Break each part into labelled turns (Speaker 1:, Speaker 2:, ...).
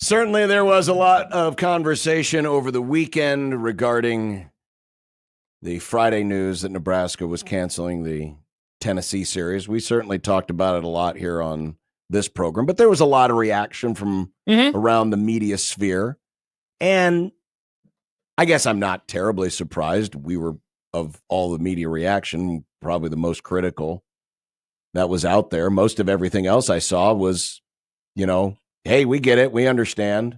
Speaker 1: Certainly there was a lot of conversation over the weekend regarding the Friday news that Nebraska was canceling the Tennessee series. We certainly talked about it a lot here on this program, but there was a lot of reaction from around the media sphere. And I guess I'm not terribly surprised. We were, of all the media reaction, probably the most critical that was out there. Most of everything else I saw was, hey, we get it. We understand.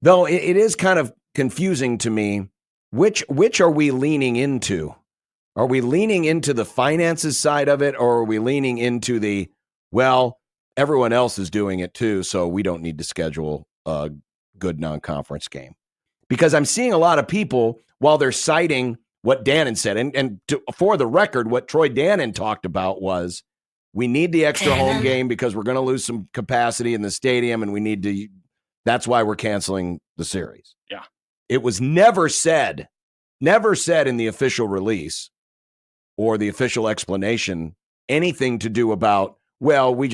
Speaker 1: Though it is kind of confusing to me. Which are we leaning into? Are we leaning into the finances side of it, or are we leaning into the, well, everyone else is doing it too, so we don't need to schedule a good non-conference game? Because I'm seeing a lot of people, while they're citing what Dannon said, and for the record, what Troy Dannon talked about was, we need the extra home game because we're going to lose some capacity in the stadium, and that's why we're canceling the series.
Speaker 2: Yeah.
Speaker 1: It was never said in the official release or the official explanation anything to do about, well, we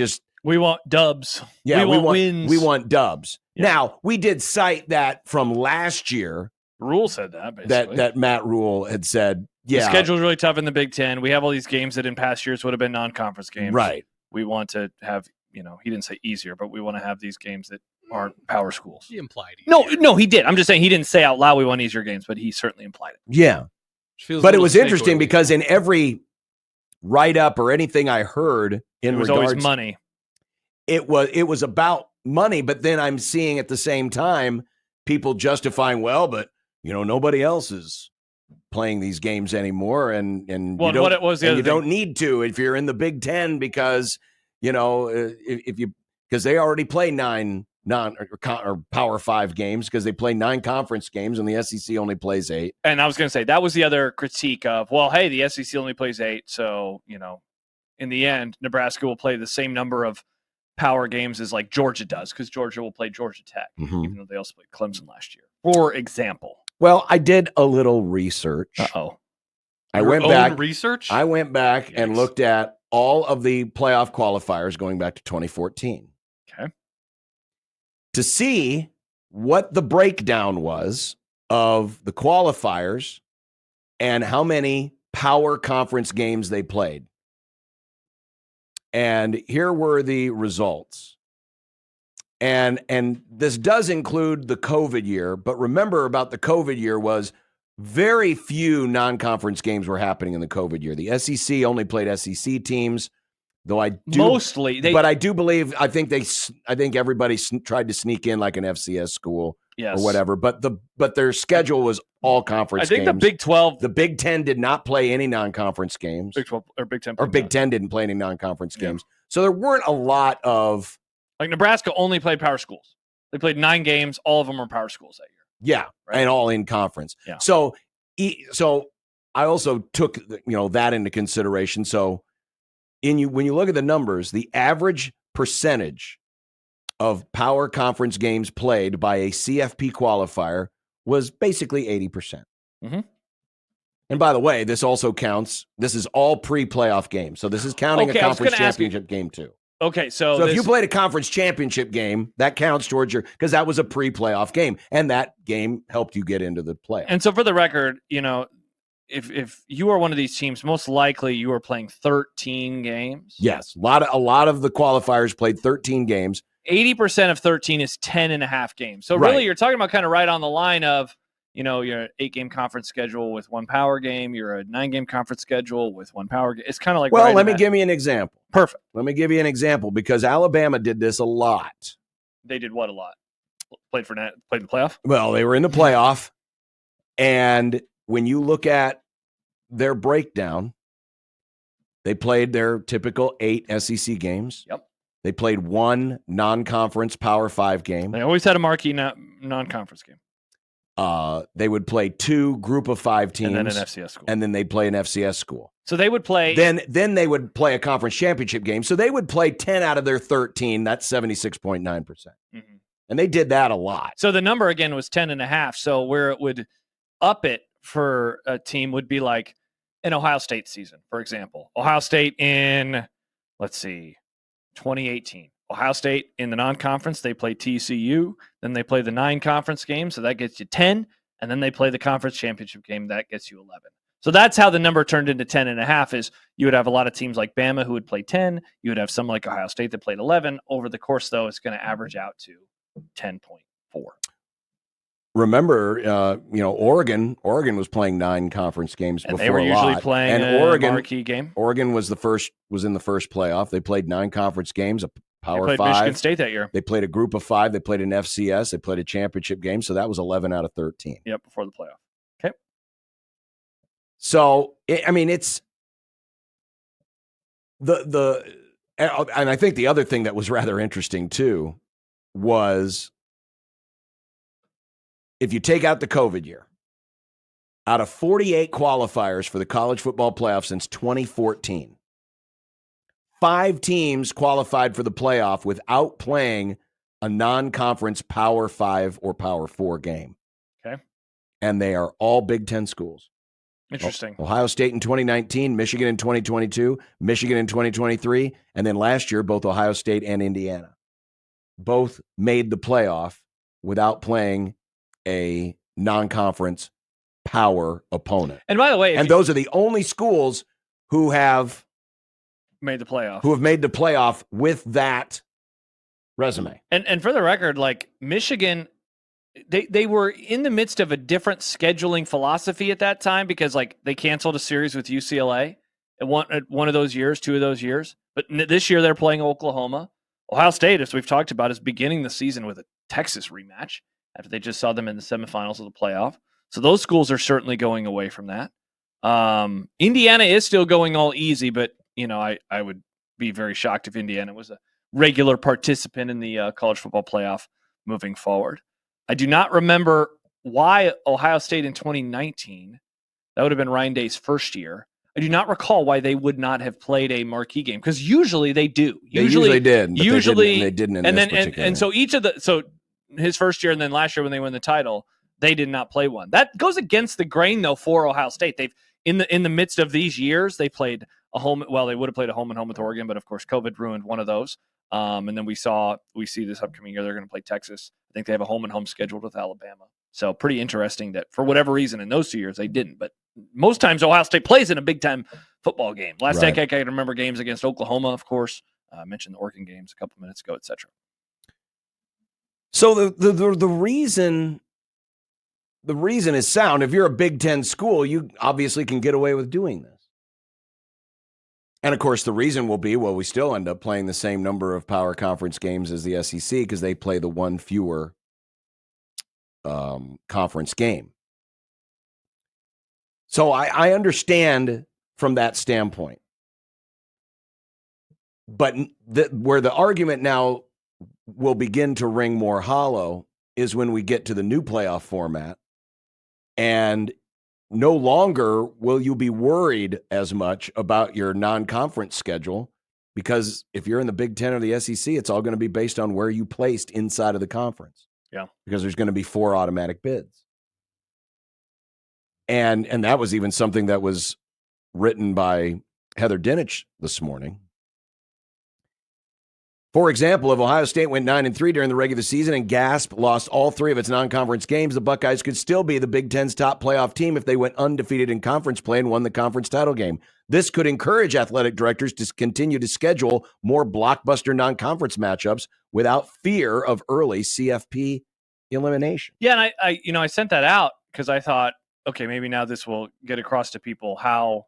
Speaker 2: want dubs.
Speaker 1: Yeah,
Speaker 2: we want wins.
Speaker 1: We want dubs.
Speaker 2: Yeah.
Speaker 1: Now, we did cite that from last year.
Speaker 2: Rule said that, basically.
Speaker 1: That Matt Rule had said, yeah.
Speaker 2: The schedule's really tough in the Big Ten. We have all these games that in past years would have been non-conference games.
Speaker 1: Right.
Speaker 2: We want to have, he didn't say easier, but we want to have these games that aren't power schools.
Speaker 3: He implied easier.
Speaker 2: No, he did. I'm just saying he didn't say out loud we want easier games, but he certainly implied it.
Speaker 1: Yeah. But it was interesting because in every write-up or anything I heard in regards,
Speaker 2: always money.
Speaker 1: It was about money, but then I'm seeing at the same time people justifying, well, but nobody else is playing these games anymore, and you don't need to if you're in the Big Ten because because they already play 9 or Power 5 games because they play 9 conference games and the SEC only plays 8.
Speaker 2: And I was going to say that was the other critique of, well, hey, the SEC only plays 8, so in the end, Nebraska will play the same number of power games as like Georgia does because Georgia will play Georgia Tech, even though they also played Clemson last year, for example.
Speaker 1: Well, I did a little research. I went back and looked at all of the playoff qualifiers going back to 2014.
Speaker 2: Okay.
Speaker 1: To see what the breakdown was of the qualifiers and how many power conference games they played. And here were the results. And this does include the COVID year, but remember about the COVID year was very few non-conference games were happening in the COVID year. The SEC only played SEC teams, though I think everybody tried to sneak in like an FCS school or whatever. But their schedule was all conference games.
Speaker 2: I think the Big 12,
Speaker 1: the Big 10 did not play any non-conference games.
Speaker 2: Big 12 or Big 10,
Speaker 1: or Big 10 didn't play any non-conference games. So there weren't a lot of.
Speaker 2: Like Nebraska only played power schools. They played 9 games. All of them were power schools that year.
Speaker 1: Yeah, right? And all in conference.
Speaker 2: Yeah.
Speaker 1: So I also took that into consideration. So when you look at the numbers, the average percentage of power conference games played by a CFP qualifier was basically 80%.
Speaker 2: Mm-hmm.
Speaker 1: And by the way, this also counts. This is all pre-playoff games. So this is counting a conference championship game too.
Speaker 2: Okay, so
Speaker 1: if you played a conference championship game, that counts towards because that was a pre-playoff game, and that game helped you get into the playoffs.
Speaker 2: And so for the record, if you are one of these teams, most likely you are playing 13 games.
Speaker 1: Yes, a lot of the qualifiers played 13 games.
Speaker 2: 80% of 13 is 10 and a half games. So really, you're talking about kind of right on the line of, you're an 8-game conference schedule with 1 power game. You're a 9-game conference schedule with 1 power game. It's kind of like,
Speaker 1: well, let me give you an example.
Speaker 2: Perfect.
Speaker 1: Let me give you an example because Alabama did this a lot.
Speaker 2: They did what a lot? Played in the playoff?
Speaker 1: Well, they were in the playoff. And when you look at their breakdown, they played their typical 8 SEC games.
Speaker 2: Yep.
Speaker 1: They played 1 non-conference Power 5 game.
Speaker 2: They always had a marquee non-conference game.
Speaker 1: They would play 2 group of 5 teams.
Speaker 2: And then an FCS school.
Speaker 1: And then they'd play an FCS school.
Speaker 2: So they would play.
Speaker 1: Then they would play a conference championship game. So they would play 10 out of their 13. That's 76.9%. Mm-hmm. And they did that a lot.
Speaker 2: So the number again was 10 and a half. So where it would up it for a team would be like an Ohio State season, for example. Ohio State in, let's see, 2018. Ohio State in the non-conference, they play TCU, then they play the 9 conference games, so that gets you 10, and then they play the conference championship game, that gets you 11. So that's how the number turned into 10.5 is you would have a lot of teams like Bama who would play 10. You would have some like Ohio State that played 11. Over the course, though, it's going to average out to 10.4.
Speaker 1: Remember, Oregon was playing 9 conference games
Speaker 2: And
Speaker 1: before
Speaker 2: they were usually
Speaker 1: a lot.
Speaker 2: playing
Speaker 1: and
Speaker 2: a marquee game.
Speaker 1: Oregon was in the first playoff. They played 9 conference games, a Power
Speaker 2: They played
Speaker 1: 5.
Speaker 2: Michigan State that year.
Speaker 1: They played a group of 5. They played an FCS. They played a championship game. So that was 11 out of 13.
Speaker 2: Yep, before the playoff. Okay.
Speaker 1: So, it's and I think the other thing that was rather interesting too was if you take out the COVID year, out of 48 qualifiers for the college football playoff since 2014, 5 teams qualified for the playoff without playing a non-conference Power 5 or Power 4 game.
Speaker 2: Okay.
Speaker 1: And they are all Big Ten schools.
Speaker 2: Interesting.
Speaker 1: Ohio State in 2019, Michigan in 2022, Michigan in 2023, and then last year, both Ohio State and Indiana both made the playoff without playing a non-conference power opponent.
Speaker 2: And by the way,
Speaker 1: those are the only schools who have
Speaker 2: made the playoff.
Speaker 1: Who have made the playoff with that resume.
Speaker 2: And for the record, like Michigan, they were in the midst of a different scheduling philosophy at that time because like they canceled a series with UCLA at one of those years, 2 of those years. But this year they're playing Oklahoma. Ohio State, as we've talked about, is beginning the season with a Texas rematch after they just saw them in the semifinals of the playoff. So those schools are certainly going away from that. Indiana is still going all easy, but I would be very shocked if Indiana was a regular participant in the college football playoff moving forward. I do not remember why Ohio State in 2019, that would have been Ryan Day's first year. I do not recall why they would not have played a marquee game because usually they do.
Speaker 1: They usually did. But
Speaker 2: usually
Speaker 1: they didn't.
Speaker 2: And so his first year and then last year when they won the title, they did not play one. That goes against the grain though for Ohio State. They've in the midst of these years they played a home. Well, they would have played a home and home with Oregon, but of course COVID ruined one of those. And then we see this upcoming year they're going to play Texas. I think they have a home and home scheduled with Alabama. So pretty interesting that for whatever reason in those 2 years they didn't. But most times Ohio State plays in a big time football game. Last decade I can remember games against Oklahoma, of course. I mentioned the Oregon games a couple minutes ago, etc.
Speaker 1: So the reason is sound. If you're a Big Ten school, you obviously can get away with doing this. And of course, the reason will be, we still end up playing the same number of power conference games as the SEC because they play the one fewer conference game. So I understand from that standpoint. But where the argument now will begin to ring more hollow is when we get to the new playoff format. And no longer will you be worried as much about your non-conference schedule because if you're in the Big Ten or the SEC, it's all going to be based on where you placed inside of the conference.
Speaker 2: Yeah.
Speaker 1: Because there's going to be 4 automatic bids. And that was even something that was written by Heather Dinich this morning. For example, if Ohio State went 9-3 during the regular season and lost all 3 of its non-conference games, the Buckeyes could still be the Big Ten's top playoff team if they went undefeated in conference play and won the conference title game. This could encourage athletic directors to continue to schedule more blockbuster non-conference matchups without fear of early CFP elimination.
Speaker 2: Yeah, and I sent that out because I thought, okay, maybe now this will get across to people how.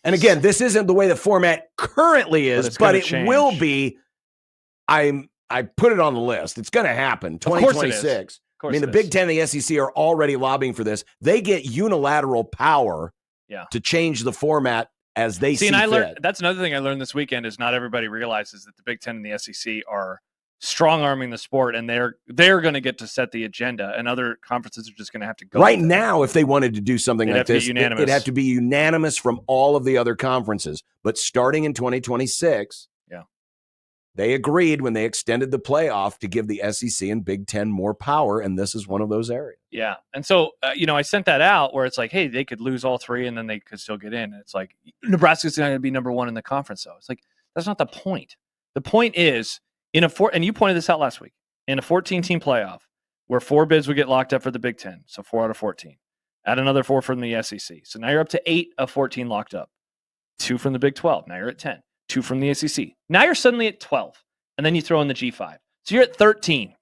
Speaker 1: And again, this isn't the way the format currently is, but it will be. I put it on the list. It's going to happen. 2026. I mean, the Big Ten and the SEC are already lobbying for this. They get unilateral power to change the format as they see fit.
Speaker 2: Learned, that's another thing I learned this weekend is not everybody realizes that the Big Ten and the SEC are strong-arming the sport, and they're going to get to set the agenda, and other conferences are just going to have to go.
Speaker 1: Right now, if they wanted to do something like this, it'd have to be unanimous from all of the other conferences. But starting in 2026, they agreed when they extended the playoff to give the SEC and Big Ten more power, and this is one of those areas.
Speaker 2: Yeah, and so, I sent that out where it's like, hey, they could lose all 3, and then they could still get in. And it's like, Nebraska's going to be number 1 in the conference, though. It's like, that's not the point. The point is, And you pointed this out last week, in a 14-team playoff where 4 bids would get locked up for the Big Ten, so 4 out of 14. Add another 4 from the SEC. So now you're up to 8 of 14 locked up. 2 from the Big 12. Now you're at 10. 2 from the ACC. Now you're suddenly at 12. And then you throw in the G5. So you're at 13.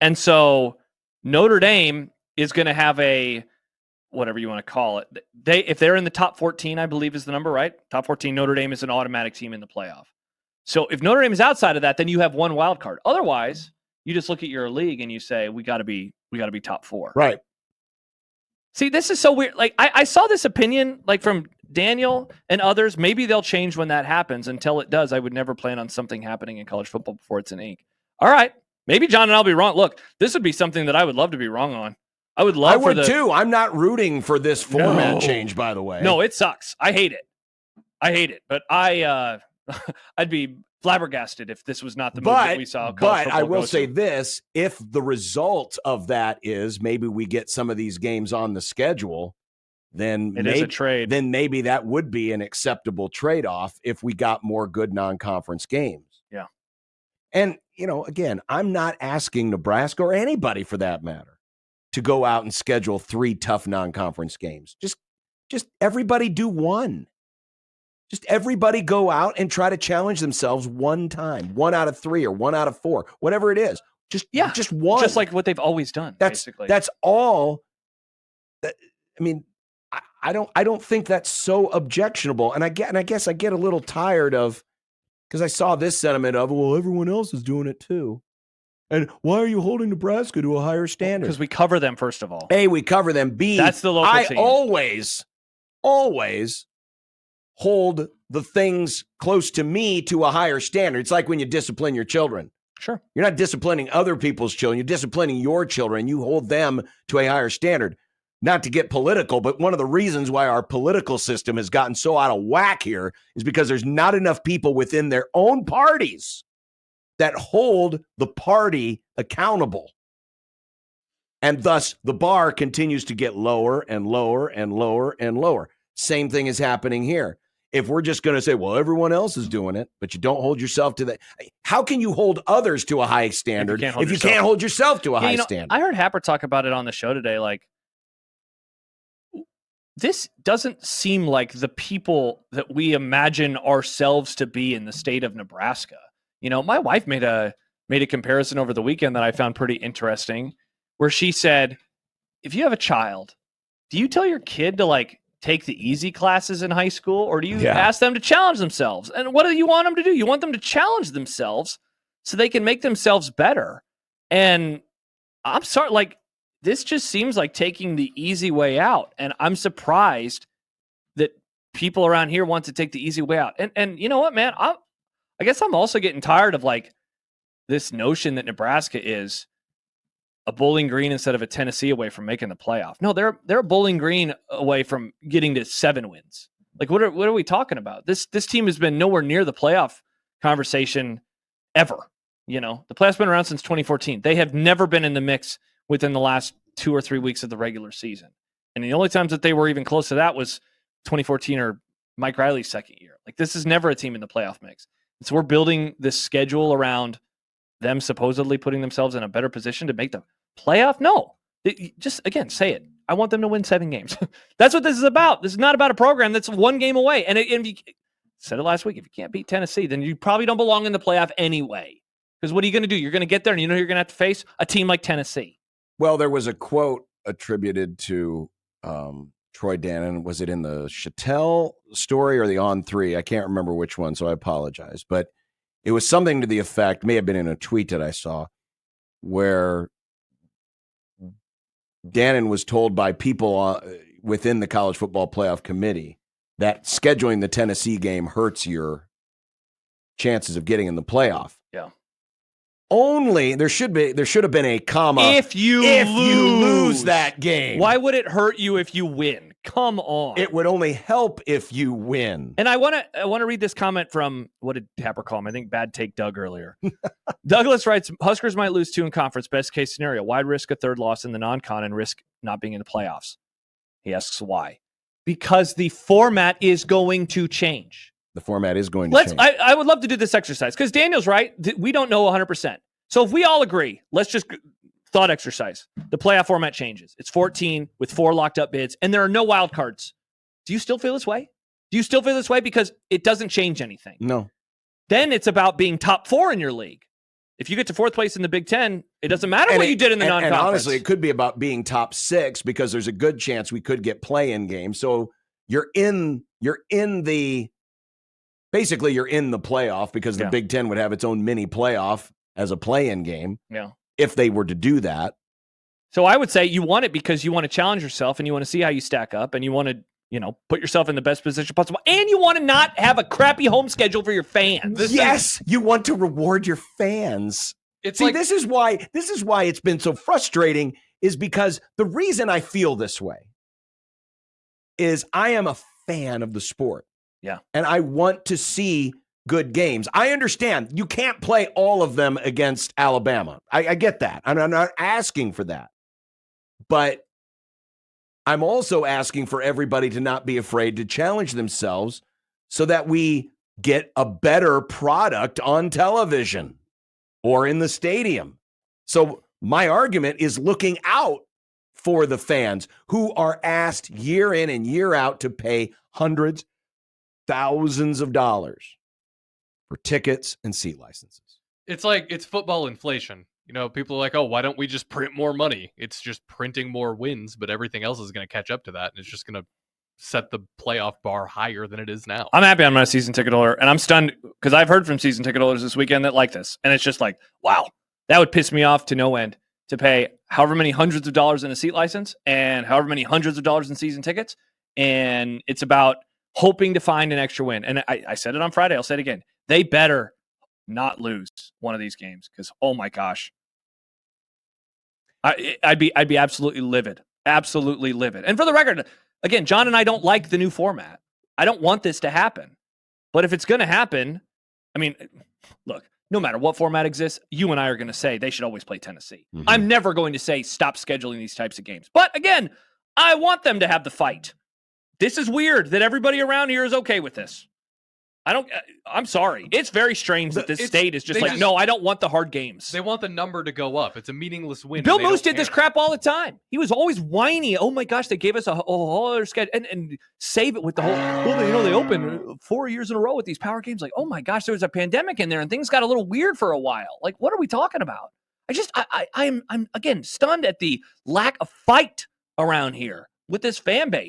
Speaker 2: And so Notre Dame is going to have a, whatever you want to call it. If they're in the top 14, I believe is the number, right? Top 14, Notre Dame is an automatic team in the playoff. So if Notre Dame is outside of that, then you have one wild card. Otherwise, you just look at your league and you say, we got to be top 4.
Speaker 1: Right.
Speaker 2: See, this is so weird. Like I saw this opinion like from Daniel and others. Maybe they'll change when that happens. Until it does, I would never plan on something happening in college football before it's in ink. All right. Maybe John and I'll be wrong. Look, this would be something that I would love to be wrong on. I would
Speaker 1: too. I'm not rooting for this format change, by the way.
Speaker 2: No, it sucks. I hate it. But I'd be flabbergasted if this was not the move that we saw.
Speaker 1: But I will say this: if the result of that is maybe we get some of these games on the schedule, then
Speaker 2: is a trade.
Speaker 1: Then maybe that would be an acceptable trade-off if we got more good non-conference games.
Speaker 2: Yeah.
Speaker 1: And again, I'm not asking Nebraska or anybody for that matter to go out and schedule 3 tough non-conference games. Just everybody do one. Just everybody go out and try to challenge themselves one time, 1 out of 3 or 1 out of 4, whatever it is. Just one.
Speaker 2: Just like what they've always done. Basically.
Speaker 1: That's all. I mean, I don't think that's so objectionable. And I guess I get a little tired of, because I saw this sentiment of, well, everyone else is doing it too. And why are you holding Nebraska to a higher standard?
Speaker 2: Because we cover them, first of all.
Speaker 1: A, we cover them. B,
Speaker 2: that's the local team.
Speaker 1: I always hold the things close to me to a higher standard. It's like when you discipline your children.
Speaker 2: Sure.
Speaker 1: You're not disciplining other people's children. You're disciplining your children. You hold them to a higher standard. Not to get political, but one of the reasons why our political system has gotten so out of whack here is because there's not enough people within their own parties that hold the party accountable. And thus, the bar continues to get lower and lower and lower and lower. Same thing is happening here. If we're just going to say, well, everyone else is doing it, but you don't hold yourself to that. How can you hold others to a high standard if you can't hold yourself to a high standard?
Speaker 2: I heard Happer talk about it on the show today. Like, this doesn't seem like the people that we imagine ourselves to be in the state of Nebraska. My wife made a comparison over the weekend that I found pretty interesting, where she said, if you have a child, do you tell your kid to take the easy classes in high school, or do you ask them to challenge themselves? And what do you want them to do? You want them to challenge themselves so they can make themselves better. And I'm sorry, this just seems like taking the easy way out. And I'm surprised that people around here want to take the easy way out. And you know what, man? I guess I'm also getting tired of this notion that Nebraska is a Bowling Green instead of a Tennessee away from making the playoff. No, they're a Bowling Green away from getting to 7 wins. What are we talking about? This team has been nowhere near the playoff conversation ever. The playoff's been around since 2014. They have never been in the mix within the last 2 or 3 weeks of the regular season. And the only times that they were even close to that was 2014 or Mike Riley's second year. This is never a team in the playoff mix. And so we're building this schedule around them supposedly putting themselves in a better position to make the playoff? No. Just, again, say it. I want them to win 7 games. That's what this is about. This is not about a program that's 1 game away. And you said it last week, if you can't beat Tennessee, then you probably don't belong in the playoff anyway. Because what are you going to do? You're going to get there and you're going to have to face a team like Tennessee.
Speaker 1: Well, there was a quote attributed to Troy Dannon. Was it in the Chattel story or the On 3? I can't remember which one, so I apologize. But it was something to the effect, may have been in a tweet that I saw, where Dannon was told by people within the College Football Playoff Committee that scheduling the Tennessee game hurts your chances of getting in the playoff.
Speaker 2: Yeah.
Speaker 1: Only there should have been a comma
Speaker 2: if you
Speaker 1: lose that game.
Speaker 2: Why would it hurt you if you win? Come on.
Speaker 1: It would only help if you win.
Speaker 2: And I want to read this comment from, what did Tapper call him? I think Bad Take Doug earlier. Douglas writes, Huskers might lose 2 in conference, best case scenario. Why'd risk a 3rd loss in the non-con and risk not being in the playoffs? He asks why. Because the format is going to change.
Speaker 1: The format is going to change.
Speaker 2: I would love to do this exercise because Daniel's right. We don't know 100%. So if we all agree, let's just thought exercise. The playoff format changes. It's 14 with 4 locked up bids, and there are no wild cards. Do you still feel this way? Do you still feel this way? Because it doesn't change anything.
Speaker 1: No.
Speaker 2: Then it's about being top 4 in your league. If you get to 4th place in the Big Ten, it doesn't matter what you did in the non-conference.
Speaker 1: And honestly, it could be about being top 6 because there's a good chance we could get play-in games. So you're in the playoff because the Big Ten would have its own mini playoff as a play-in game.
Speaker 2: Yeah.
Speaker 1: If they were to do that.
Speaker 2: So I would say you want it because you want to challenge yourself and you want to see how you stack up and you want to, put yourself in the best position possible. And you want to not have a crappy home schedule for your fans.
Speaker 1: You want to reward your fans. This is why it's been so frustrating is because the reason I feel this way is I am a fan of the sport.
Speaker 2: Yeah.
Speaker 1: And I want to see good games. I understand you can't play all of them against Alabama. I get that. I'm not asking for that. But I'm also asking for everybody to not be afraid to challenge themselves so that we get a better product on television or in the stadium. So my argument is looking out for the fans who are asked year in and year out to pay hundreds, thousands of dollars for tickets and seat licenses.
Speaker 3: It's football inflation. People are like, oh, why don't we just print more money? It's just printing more wins, but everything else is going to catch up to that. And it's just going to set the playoff bar higher than it is now.
Speaker 2: I'm happy I'm not a season ticket holder, and I'm stunned because I've heard from season ticket holders this weekend that like this. And it's just like, wow, that would piss me off to no end to pay however many hundreds of dollars in a seat license and however many hundreds of dollars in season tickets. And it's about hoping to find an extra win. And I said it on Friday. I'll say it again. They better not lose one of these games because, oh my gosh, I'd be absolutely livid. Absolutely livid. And for the record, again, John and I don't like the new format. I don't want this to happen. But if it's going to happen, I mean, look, no matter what format exists, you and I are going to say they should always play Tennessee. Mm-hmm. I'm never going to say stop scheduling these types of games. But again, I want them to have the fight. This is weird that everybody around here is okay with this. I'm sorry. It's very strange that this state is just like, no, I don't want the hard games.
Speaker 3: They want the number to go up. It's a meaningless win.
Speaker 2: Bill Moose did this crap all the time. He was always whiny. Oh my gosh, they gave us a whole other schedule and save it with the whole, they opened 4 years in a row with these power games. Like, oh my gosh, there was a pandemic in there and things got a little weird for a while. Like, what are we talking about? I'm again stunned at the lack of fight around here with this fan base.